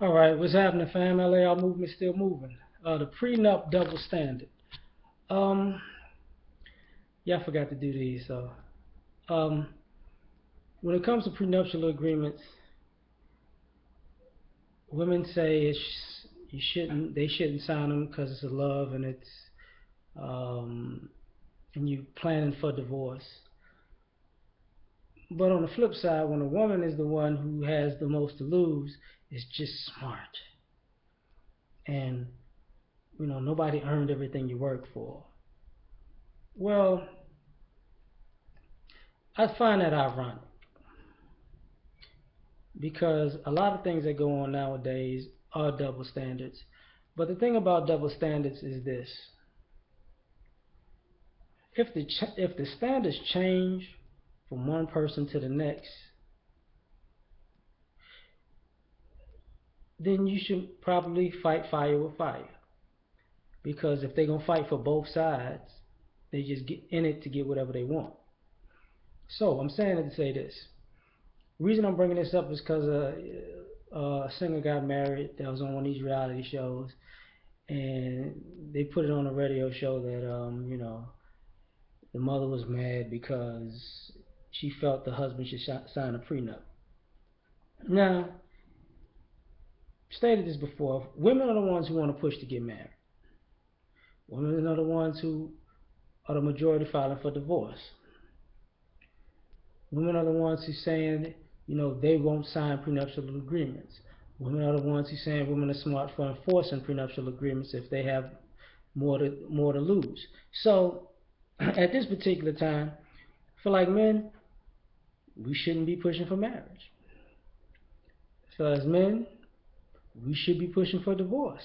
All right, what's happening, fam? L.A.R. movement still moving. The prenup double standard. Um, yeah, I forgot to do these. So, um, when it comes to prenuptial agreements, women say they shouldn't sign them because it's a love and um, and you planning for divorce. But on the flip side, when a woman is the one who has the most to lose, it's just smart. And nobody earned everything you work for. Well, I find that ironic because a lot of things that go on nowadays are double standards. But the thing about double standards is this: if the standards change from one person to the next, then you should probably fight fire with fire. Because if they're gonna fight for both sides, they just get in it to get whatever they want. So I'm saying it to say this. The reason I'm bringing this up is because a singer got married that was on one of these reality shows, and they put it on a radio show that the mother was mad because she felt the husband should sign a prenup. Now, stated this before, women are the ones who want to push to get married. Women are the ones who are the majority filing for divorce. Women are the ones who saying, they won't sign prenuptial agreements. Women are the ones who saying women are smart for enforcing prenuptial agreements if they have more to lose. So at this particular time, I feel like men, we shouldn't be pushing for marriage. So as men, we should be pushing for divorce.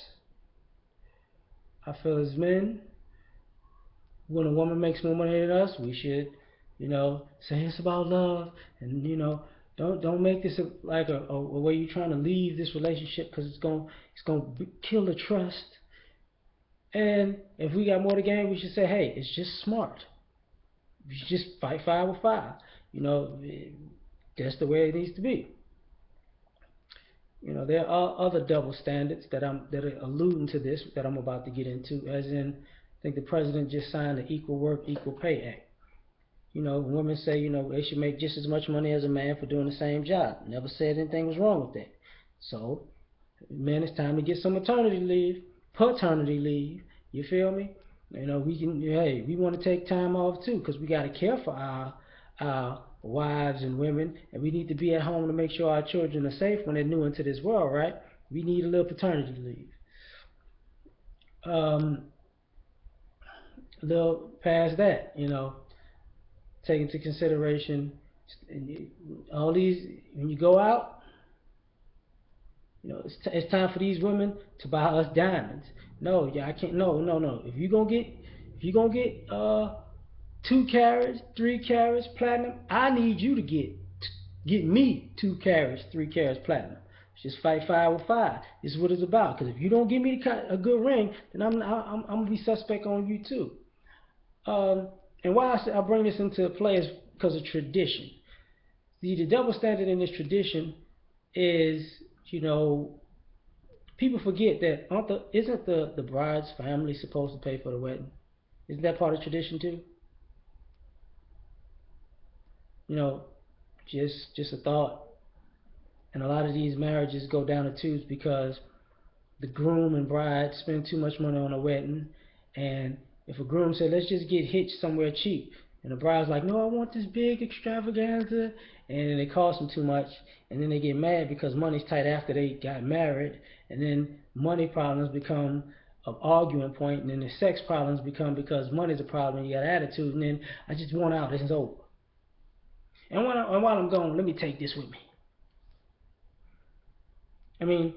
I feel as men, when a woman makes more money than us, we should, say it's about love, and don't make this like a way you're trying to leave this relationship because it's gonna kill the trust. And if we got more to gain, we should say, hey, it's just smart. You should just fight fire with fire. You know, that's the way it needs to be. There are other double standards that are alluding to this that I'm about to get into. As in, I think the president just signed the Equal Work, Equal Pay Act. Women say they should make just as much money as a man for doing the same job. Never said anything was wrong with that. So, man, it's time to get some maternity leave, paternity leave. You feel me? We can. Hey, we want to take time off too because we got to care for our wives and women, and we need to be at home to make sure our children are safe when they're new into this world, right? We need a little paternity leave. A little past that, take into consideration all these when you go out. It's time for these women to buy us diamonds. No, yeah, I can't. No, no, no. If you gonna get 2 carats, 3 carats platinum, I need you to get me 2 carats, 3 carats platinum. Just fight fire with fire. This is what it's about. Because if you don't give me a good ring, then I'm gonna be suspect on you too. Um, and why I bring this into play is because of tradition. The double standard in this tradition is, you know, people forget that isn't the bride's family supposed to pay for the wedding? Isn't that part of tradition too? You know, just a thought. And a lot of these marriages go down the tubes because the groom and bride spend too much money on a wedding, and if a groom said, let's just get hitched somewhere cheap, and the bride's like, no, I want this big extravaganza, and it costs them too much, and then they get mad because money's tight after they got married, and then money problems become an arguing point, and then the sex problems become because money's a problem, and you got attitude, and then I just want out, it's over. And while I'm gone, let me take this with me. I mean,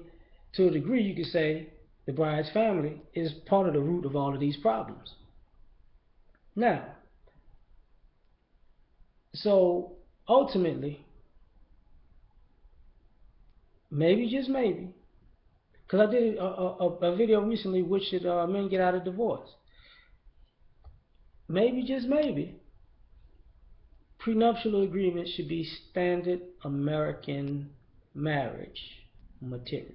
to a degree, you could say the bride's family is part of the root of all of these problems. Now, so ultimately, maybe just maybe, because I did a video recently, which should men get out of divorce? Maybe just maybe, prenuptial agreements should be standard American marriage material.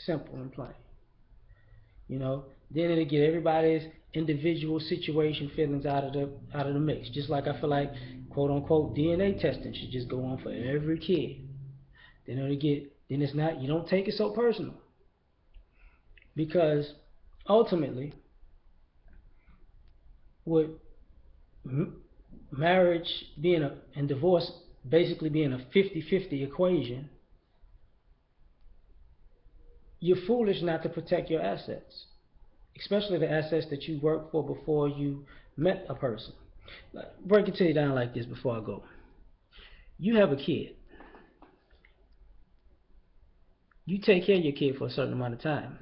Simple and plain. You know, then it'll get everybody's individual situation feelings out of the mix. Just like I feel like quote unquote DNA testing should just go on for every kid. Then it's not, you don't take it so personal, because ultimately with marriage being and divorce basically being a 50-50 equation, you're foolish not to protect your assets, especially the assets that you worked for before you met a person. Break it to you down like this before I go. You have a kid. You take care of your kid for a certain amount of time.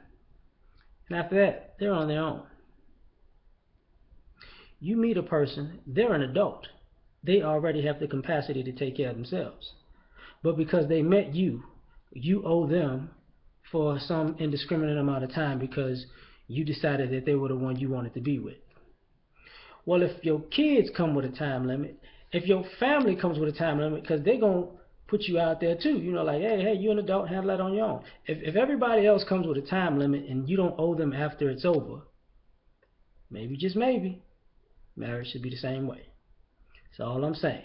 And after that, they're on their own. You meet a person, they're an adult. They already have the capacity to take care of themselves. But because they met you, you owe them for some indiscriminate amount of time because you decided that they were the one you wanted to be with. Well, if your kids come with a time limit, if your family comes with a time limit, because they're going to put you out there too, you know, like, hey, you're an adult, handle that on your own. If everybody else comes with a time limit and you don't owe them after it's over, maybe, just maybe, marriage should be the same way. That's all I'm saying.